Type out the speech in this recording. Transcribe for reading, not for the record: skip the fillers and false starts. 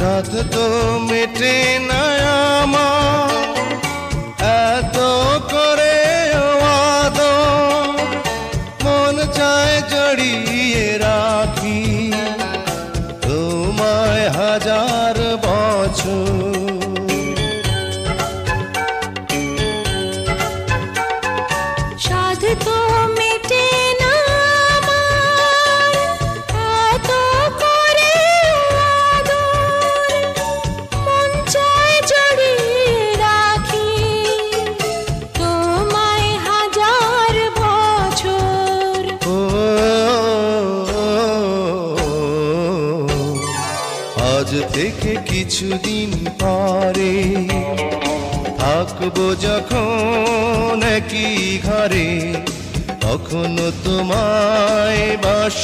সাথ তো মেটে না আমার এত করে আদর, মন চায় জড়িয়ে রাখি তোমায় হাজার বছর। সাধ তো মেটে না আমার এত করে আদর, মন চায় জড়িয়ে রাখি তোমায় হাজার বছর। আজ থেকে কিছুদিন পরে থাকবো যখন একই ঘরে, তখনও তোমায় বাস